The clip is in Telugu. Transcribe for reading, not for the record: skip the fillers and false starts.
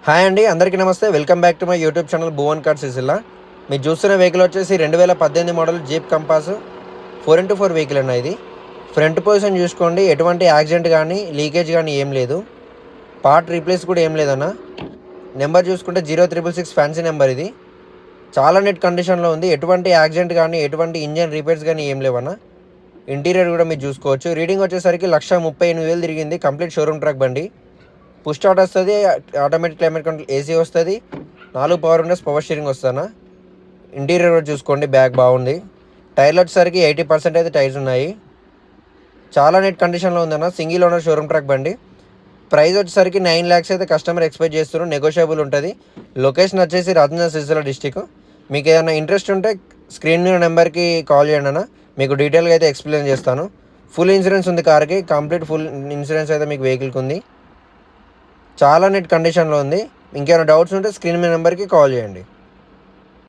హాయ్ అండి, అందరికీ నమస్తే. Welcome back to my YouTube channel Bhuvan cars Sircilla. మీరు చూస్తున్న వెహికల్ వచ్చేసి 2018 model jeep compass 4x4 vehicle అన్న. ఇది ఫ్రంట్ పొజిషన్ చూసుకోండి, ఎటువంటి యాక్సిడెంట్ కానీ లీకేజ్ కానీ ఏం లేదు. పార్ట్ రీప్లేస్ కూడా ఏం లేదన్న. నెంబర్ చూసుకుంటే 0366 ఫ్యాన్సీ నెంబర్. ఇది చాలా నెట్ కండిషన్లో ఉంది. ఎటువంటి యాక్సిడెంట్ కానీ ఎటువంటి ఇంజన్ రిపేర్స్ కానీ ఏం లేవన్న. ఇంటీరియర్ కూడా మీరు చూసుకోవచ్చు. రీడింగ్ వచ్చేసరికి 1,38,000 తిరిగింది. కంప్లీట్ షోరూమ్ ట్రాక్ బండి. పుష్ స్టార్ట్ వస్తుంది, ఆటోమేటిక్ క్లైమేట్ కంట్రోల్ ఏసీ వస్తుంది, 4 పవర్ విండోస్, పవర్ స్టీరింగ్ వస్తానా. ఇంటీరియర్ కూడా చూసుకోండి, బ్యాక్ బాగుంది. టైర్లు వచ్చేసరికి 80% అయితే టైర్స్ ఉన్నాయి. చాలా నెట్ కండిషన్లో ఉందన్న. సింగిల్ ఓనర్ షోరూమ్ ట్రాక్ బండి. ప్రైస్ వచ్చేసరికి 9 lakhs అయితే కస్టమర్ ఎక్స్పెక్ట్ చేస్తున్నారు. నెగోషియబుల్ ఉంటుంది. లొకేషన్ వచ్చేసి రాజన్న సిరిసిల్ల డిస్టిక్. మీకు ఏదైనా ఇంట్రెస్ట్ ఉంటే స్క్రీన్ మీద నెంబర్కి కాల్ చేయండి అన్న, మీకు డీటెయిల్గా అయితే ఎక్స్ప్లెయిన్ చేస్తాను. ఫుల్ ఇన్సూరెన్స్ ఉంది కార్కి, కంప్లీట్ ఫుల్ ఇన్సూరెన్స్ అయితే మీకు వెహికల్కి ఉంది. చాలా నెట్ కండిషన్లో ఉంది. ఇంకేమైనా డౌట్స్ ఉంటే స్క్రీన్ మీద నెంబర్కి కాల్ చేయండి.